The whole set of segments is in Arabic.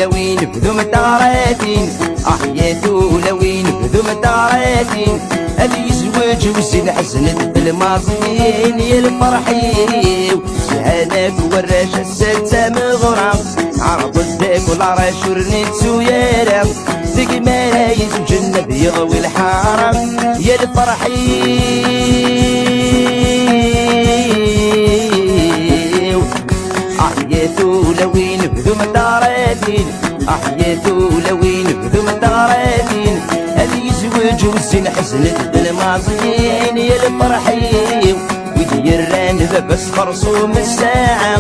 لوين بذو متغراتين أحياتو لوين بذو متغراتين اللي يزوج وزين حزنت الماضيين يا الفرحيو سهانك وراش الستة مغرام عرض الداك والعراش ورنيتسو يارا ذيك ملايز وجنة بيض والحرام يا الفرحيو أحياتو لوين بذو متغراتين أحياتو لوين بذو متغراتين اللي يزوج وزين حزنت الماضيين يا الفرحيو يران بس خرصوم الساعة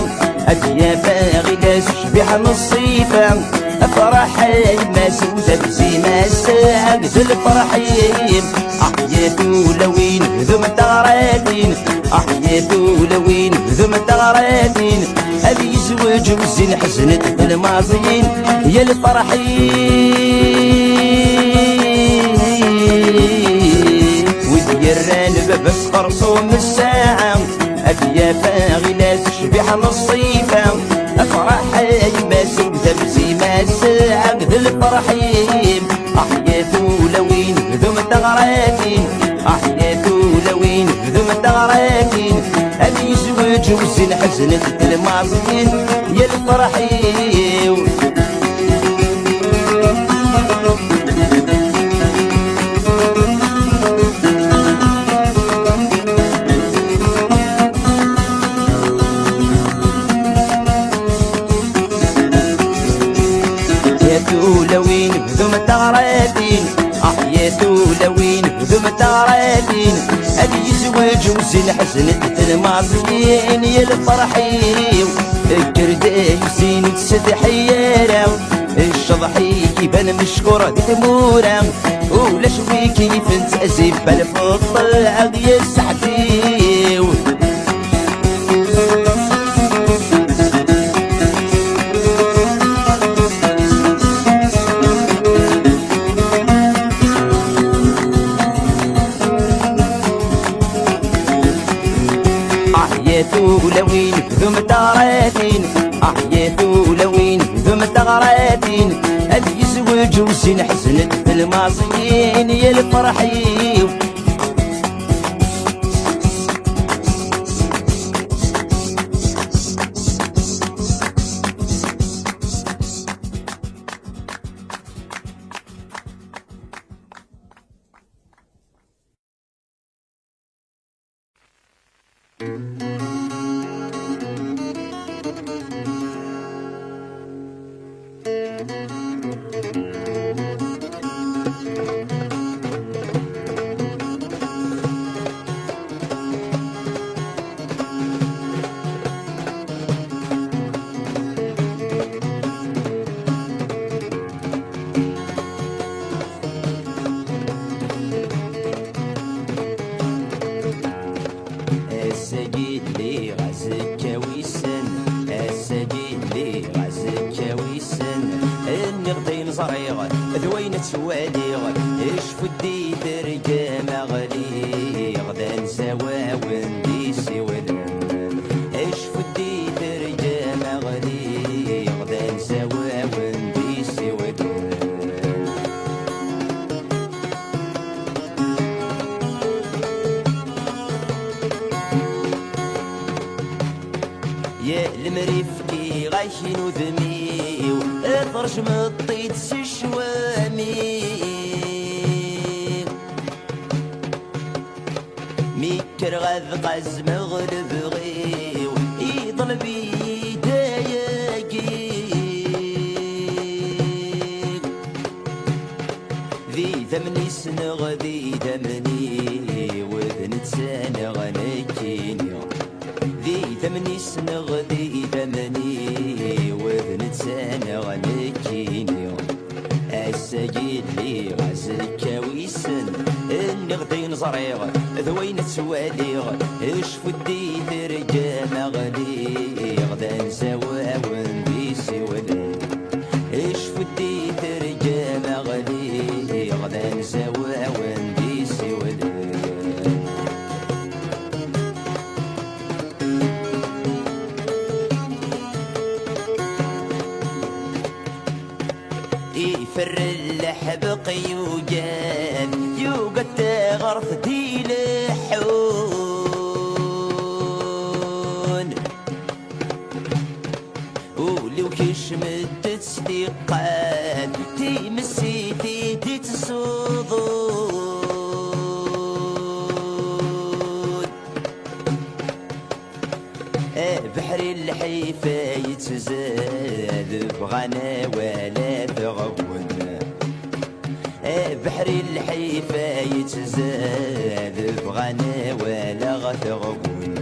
أبيا باغي لاس شبيح نصيفة أفرح الماس وزبزيمة الساعة ذي الفرحيم أحياتو لوين ذو متغراتين أحياتو لوين ذو متغراتين أبي يزوج وزين حزنت الماضيين يا الفرحيم ويران بس خرصوم الساعة أبيا باغي لاس شبيح نصيفة أفرح الماس وزبزيمة الساعة ذي الفرحيم أحياتو لوين ذو متغراتين أحياتو لوين ذو متغراتين أبي يزوج وزين حزنت الماضيين يا الفرحيم لوين بذو متغراتين أحياتو لوين بذو متغراتين أبي يزوج وزين حزنت الماضيين يا الفرحيو الكرداي زين تسد حيارة الشضحي كيبان مشكورة تمورة ولا شوي كيف نتأزف بالفضة يا السعديو أحياتو لوين بذو متغراتين أحياتو لوين بذو متغراتين اللي يزوج وزين حزنت الماضيين يا الفرحيو ذوين تسواليغ اش فدي ترجع مغلي غدا نسوا ونديسي ولن اش فدي ترجع مغلي غدا نسوا ونديسي ولن يا المريفكي غاشينو ذميو اطرش مطيت سشوامي ميكر غاذ قز مغرب غيو يطلبي داياقي ذي ثمني سنغ ذي ثمني وذن تسانغ نكيني ذي ثمني سنغ ذي ثمني وذن تسانغ نكيني السجيد لي غزك ويسن اني غدي نصريغ ذوين تسواليغ اش فدي ترجع مغلي غدا نسوا ونديسي ولن اش فدي ترجع مغلي غدا نسوا ونديسي ولن بحري الحيفا يتزاد بغانا ولا تغون بحري الحيفا يتزاد بغانا ولا غتغون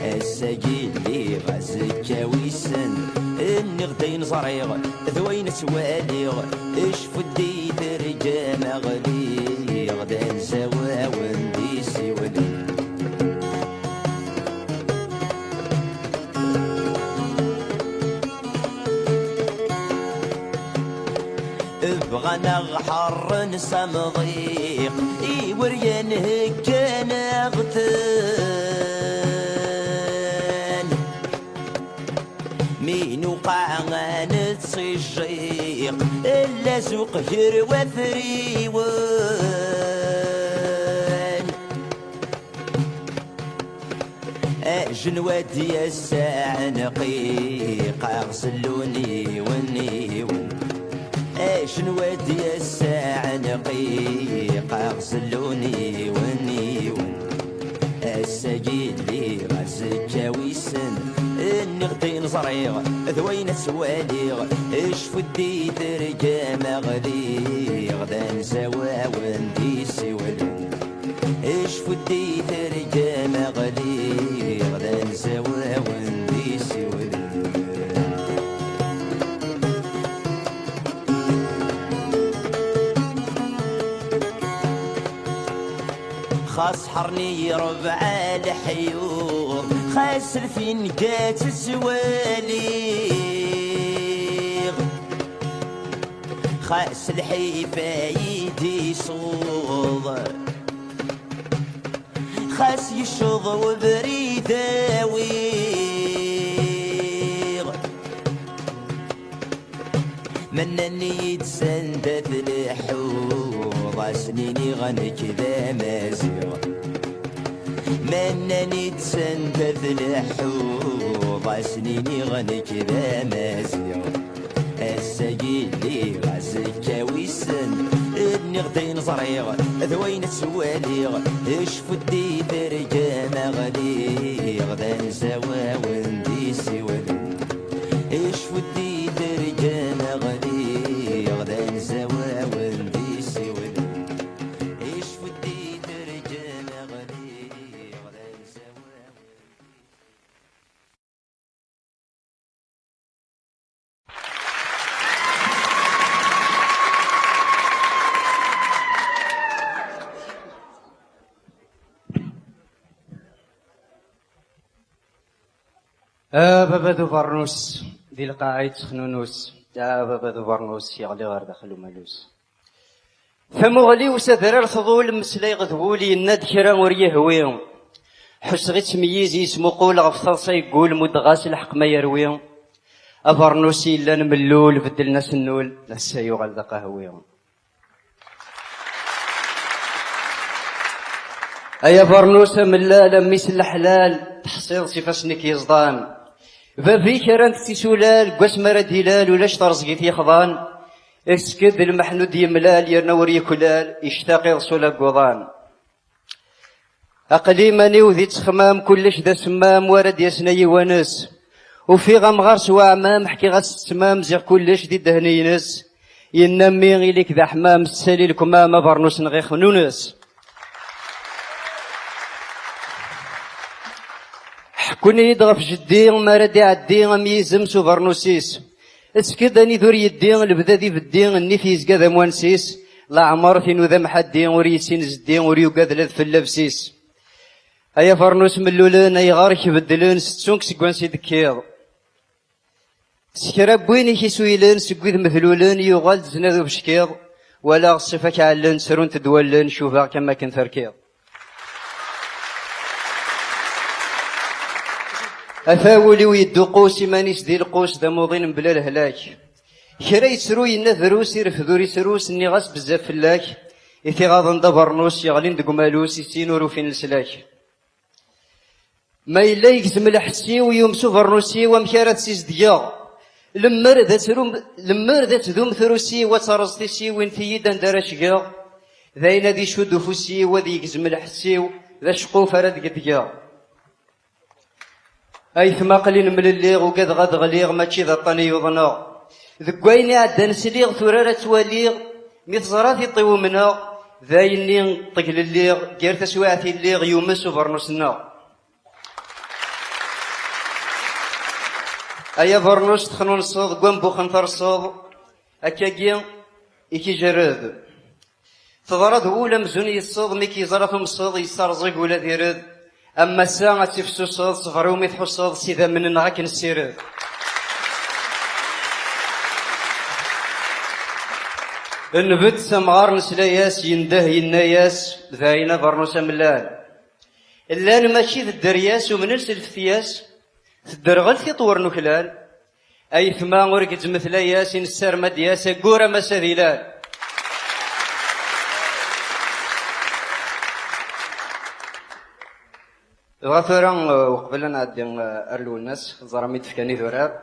الساقي اللي غازك ويسن اني غدين صريغ ذوين سواليغ اشفو الدي ترجع مغلي غدا نسوا وندي سيولي بغانا غحر نسا مضيق وريان هكانا غتان مين وقع نتصيجيق إلا سوق جر وفريوان جنوات يا الساعة نقيق أغسلوني ونيون شنوات يا الساعة نقيق أغسلوني ونيون الساقي اللي غزك ويسن اني غدين صريغ ذوين سواليغ اشفو الدي ترجع مغلي غدا نسوا وندي سوالي اشفو الدي ترجع مغلي غدا نسوا وندي سوالي خاص حرني ربع الحيوم خاس الفنقات السواليغ خاس الحيفا يدي صوض خاس يشوض وبريداويغ منني يتسندت الحوض سنيني غنكذا مازيغ منني تسندت الحوض سنيني غنكذا مازيغ الساقي اللي غازك ويسن اني غدين صريغ ذوين سواليغ اشفو الدي ترجع مغلي غدا نسوا وندي سوالي اشفو الدي ترجع مغلي غدا نسوا وندي سوالي اشفو الدي ترجع مغلي غدا نسوا بابا ذو برنوس دي القاعد خنونوس بابا ذو برنوس يغلي غير داخل ومالوس فمغلي وسذر الفضول مسلي غذولي الناد كرا وريهويهم حس غي تمييز يسمو قول غفصاصا يقول مدغاس الحق ما يرويهم أبرنوسي إلا نملول بدلنا سنول لسا يغل دقا هويهم أيا برنوسة ملالا ميس الحلال تحصيل صفاسنك يزضان بابي كرانت تسولال قواس مراد هلال ولاش ترزقيت يخضان اسكد المحنود يملال يرنور يكلال يشتاقي رسول قوضان أقليماني وذي تخمام كلش ذا سمام ورد يسني ونس وفي غمغار سوا عمام حكي غاس تمام زيغ كلش ذي دهنينس ينمي غيلك ذا حمام السالي الكمام برنوس نغي خنونس حكوني يدغف جدي ما راد يعدي ميزم سو برنوسيس اسكد اني ذور يدي لبدا ذي بدي اني في يزكا ذا موانسيس لا عمر فين ذا محدي وريسين زدي وريوكاد لذ في اللبسيس ايا فرنوس ملولين اي غارك بدلين ستسونك سكوان سيد كيض سكراب ويني كيسويلين سكويذ مثلولين يغال زنادو بشكيض ولا صفاك علن سرون تدولين شوفا كما كنت تركيض أفاولي ويدو قوسي مانيس دي القوس ذا موضين بلا الهلاك كرا يسرو ينذروس يرفذو يسروس اني غاس بزاف فلاك إثي غاضن دا برنوس يغلين دقو مالوس يسينورو فين السلاك ما إلا يقسم الحسي ويومسو برنوسي ومكارات سيس ديا لمر ذات ذوم ثروسي وترزتيسي وين في يدان دارشقا ذاين ذي شود فوسي وذي يقسم الحسي ذا شقوف راد قدقا أي ثما قليل من الليغ وقد غاد غليغ ماشي ذا طاني يوضنا ذك وين عدا نسليغ ثرارة تواليغ مثل زراتي طيو منا ذايني طقل الليغ غير تسواعتي الليغ يومس وبرنوسنا أيا برنوس تخنون الصوض قوم بوخنطر الصوض أكاكي إكي جراد تضرد أولى مزوني الصوض ميكي زراتهم الصوض يسترزق ولا ديرد أما الساعة تفسو الصوض صفرو ميتحو الصوض سيدا من نغاك نسيرد النبت سمغار نسلاياس ينده يناياس ذاينا برنوس ملال اللان ماشي ذا الدرياس ومن السلفتياس تدرغل في طور نكلال أي ثما غرقت مثل ياسين السرمد ياسا قورا مساذيلال غفرا وقبل نعدي أرلو الناس زرامي تفكاني ذراب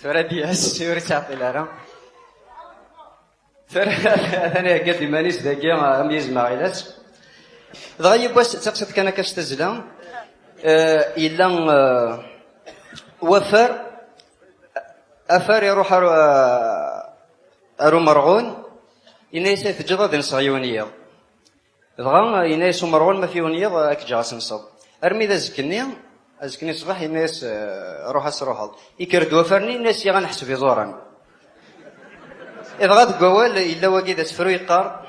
ثورة دياس سوري تعطي لارا ثورة أنا قد مانيس ذاكي أميز معيلات ضغيب واس تقصد كان كاستزلا إلا وفر أفر يروح أرو مرغون إنايس تجرد نصغيونية دغا إنايس مرغون ما فيونية أكجاس نصب أرمي ذا زكني صباح إنايس روح أسروحض يكرد وفرني الناس يغنحس في زوران إذا غاد قوال إلا واقي ذا سفرو يقار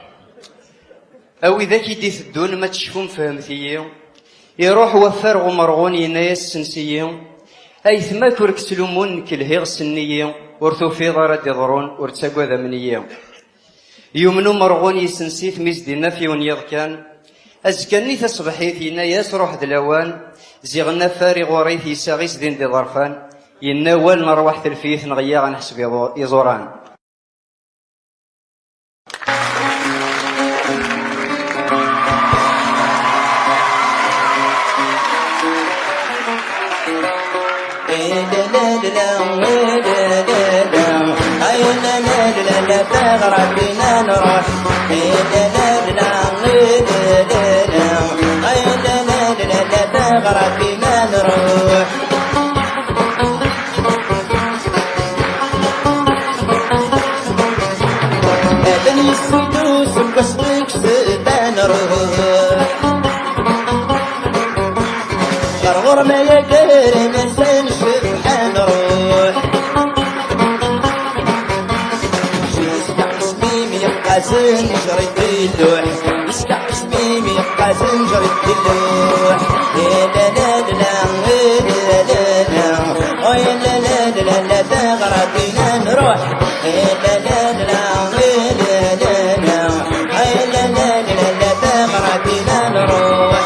أو إذا كيدي الدون ما تشوفون فهمتية يروح وفر غمرغون إنايس سنسية أي ثما كورك سلومون كالهيغ السنية ورثو في ضارة يضرون ورتساقوا ذا منية يومنو مرغون يسنسيث ميزدنا في ونيض كان أزكاني تصبحيث يناياس روح دلاوان زيغنا فارغ وريث يساغيس دين دي ظرفان يناوال نروح تلفيث نغيا نحسب يزوران تغرب بنا نروح تغرب بنا نروح بني السدوس بقصدك سبان روح غرغر ما يقدر ننسى سبحان روح زنجر الدلوح يستعس بيمي يبقى زنجر الدلوح يا لا لا لا لا لا يا لا لا لا لا تغرب بنا نروح يا لا لا لا لا لا لا يا لا لا لا لا تغرب بنا نروح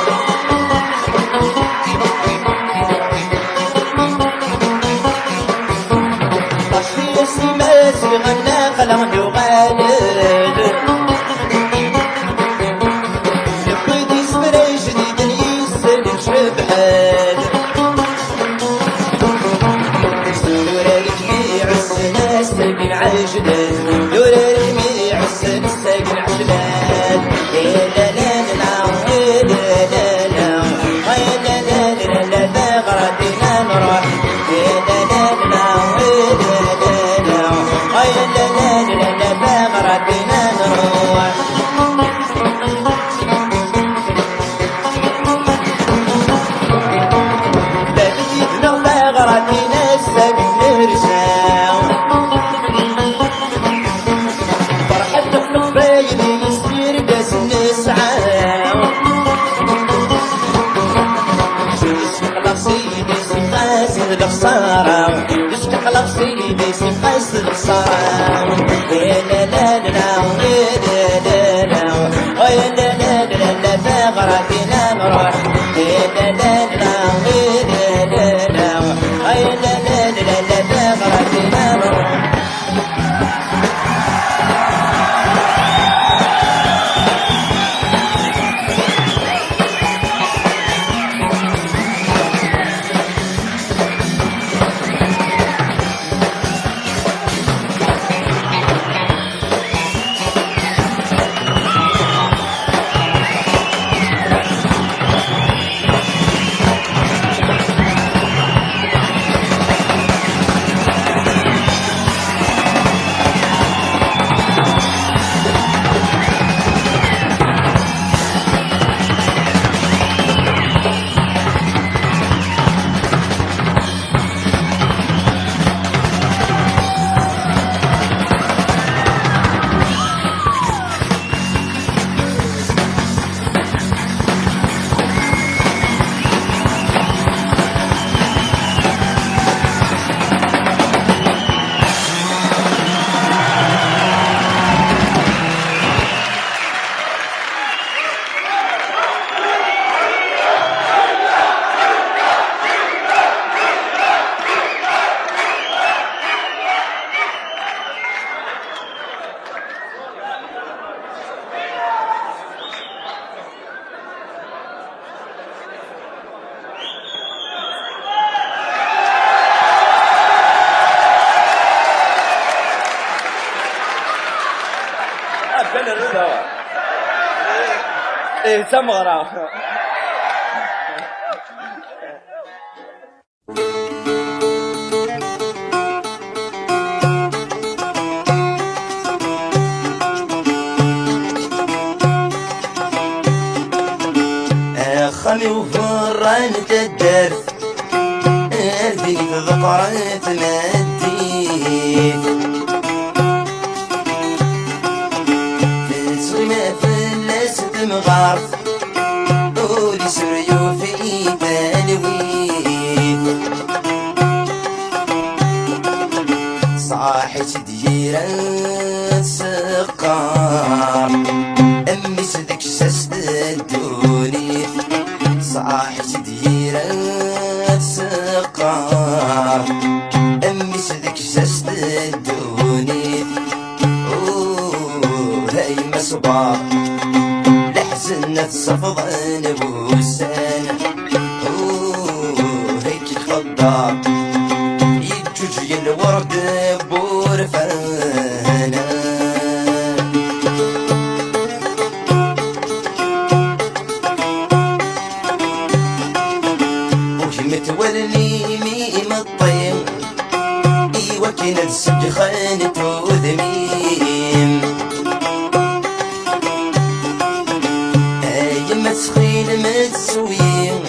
طفي السماس غنى قلم يغالب دور الجميع السن الساقن عجلان لا لا لا لا لا لا لا لا لا تغرب بنا نروح لا لا لا لا لا تغرب بنا نروح بديتنا تغرب بنا الساقن رسام الخسارة يستقلب سيدي سيقاس الخسارة يا لا لا لا يا لا لا يا لا لا لا لا تغرب بنا نروح يا لا لا لا يا لا لا يا لا لا لا لا تغرب بنا نروح إيه تمغرة. خمي وفران تدرس اردني تذكرت مديت تسويمة فلس تمغارت قولي سريو في تلويت صاحت ديرة سقار أمي صدق شست الدوني صاحت ديرة سقار أمي صدق شست الدوني هاي مصبار لحزنة صفضان بوسان هيك الخضار يجوج الورد بورفانا متولي ميم الطيم ايوا كنا السج خانت وذميم يما تسخين متسويم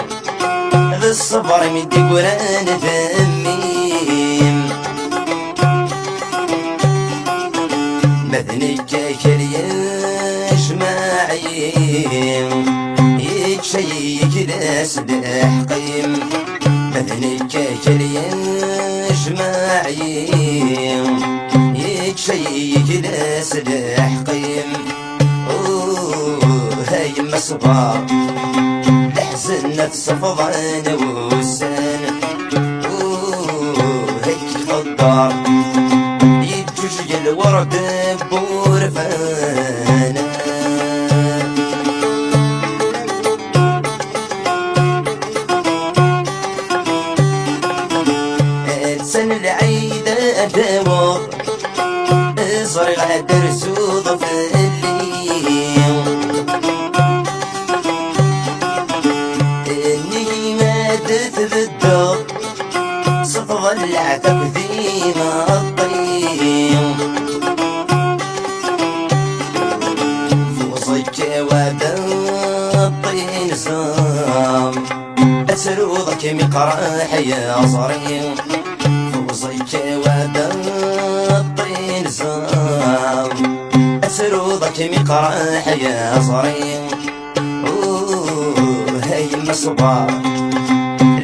ذا الصبر مدي قران ذميم مذني كاكريا جماعيم يتشي كلاس دحقيم مذني كاكريا جماعيم يتشي كلاس دحقيم هاي مصبار لحزنة صفضان وسان هيك خضار يجوج الورد بورفانا سن العيدة دور صريغ درس وضفلي اني مادت بالدور ستظل عتب ذيما الطيم فوصيك وابا الطين سام اسرودك مقراح يا صريم فوصيك وابا الطين سام اسرودك مقراح يا صريم هاي مصبار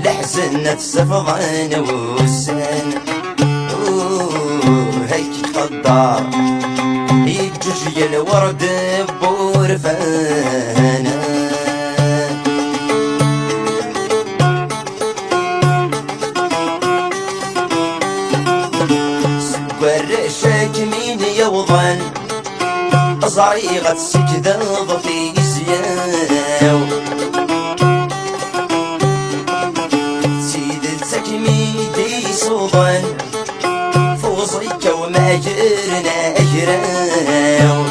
لحزنة صفضان وسان هيك خضار يجوج الورد بورفانا ورشاك مين يوضن صريغة سكذا ضفي زياو سيدتك ميدي صوضن فوصيك وما جرنا أجراو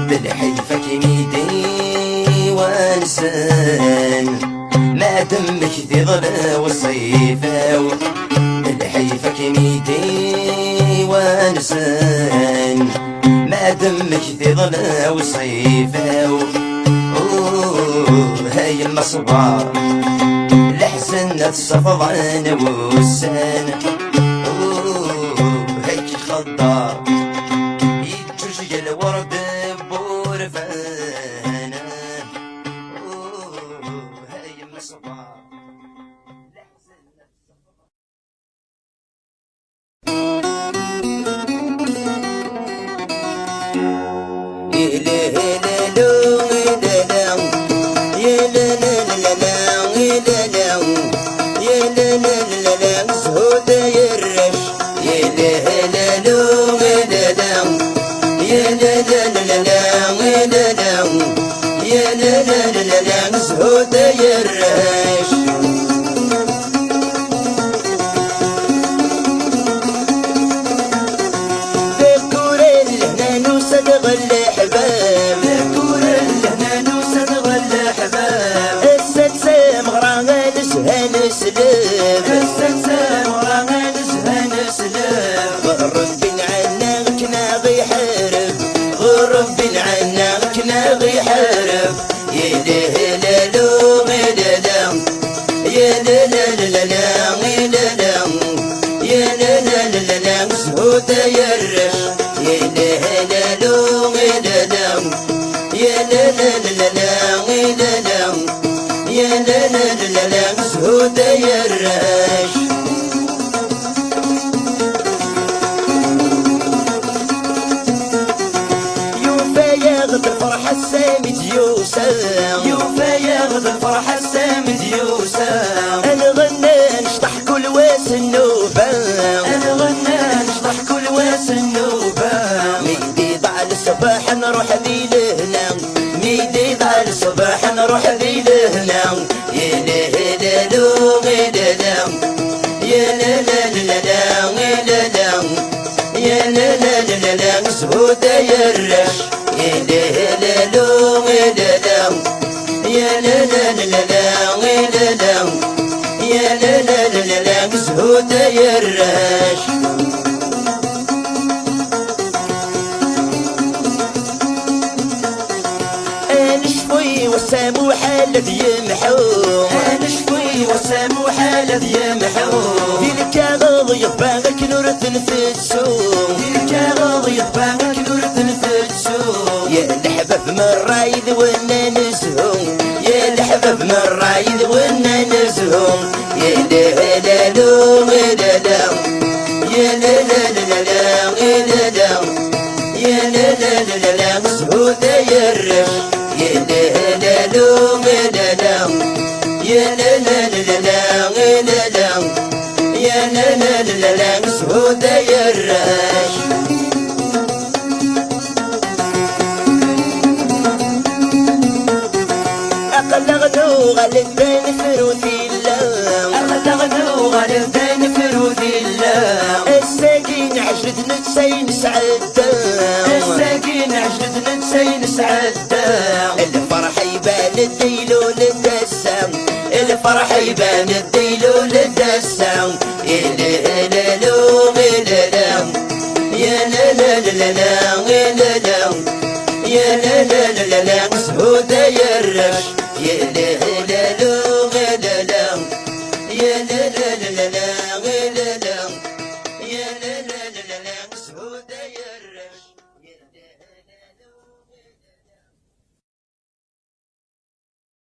بالحلفك ميدي وانسان ما دمك ذي ظلا والصيفاو بالحيفك ميدي وانسان ما دمك ذي ظلا والصيفاو هاي المصبار لحزنة صفضان وسان هيك خضار يجوج الورد بورفانا هاي المصبار غل حبال يا لا لا لا لا مسهودة يا الراش. يوفى ياخد الفرحة السامد يوسف، يوفى ياخد الفرحة السامد يوسف. انا غنى نشطح كل واس النوبة، انا غنى نشطح كل واس النوبة. ميدي ضع الصباح نروح ذي لهنا، ميدي ضع الصباح نروح ذي لهنا. يا لا لا لا يا لا لا لا لا يا لا لا لا لا مسهودة يا الرش. يا لا لا لا يا لا لا لا يا لا لا لا مسهودة يا الرش. انا شفوي وسام وحالة يمحو، انا شفوي وسام وحالة يمحو. ديلك غاضي يطبعك نور تنفسو، ديلك غاضي يطبعك نور تنفسو. يا الحباب من الرايد وانا نزهم، يا الحباب من الرايد وانا نزهم. يا لا لا لا يا لا لا لا يا لا لا لا مسهودة يا الرش. يا لا لا لا يا لا لا لا يا لا لا لا مسهودة يا الرش. أقلغنو غلبان فروثي الله، أقلغنو غلبان فروثي الله. الساقين عجلت نتسين سعدة، الساقين عجلت نتسين سعدة. الفرح يبان الديلو للدسام، الفرح يبان الديلو للدسام. يا لا لا لا يا لا لا لا يا لا لا لا مسهودة يا الرش. يا لا لا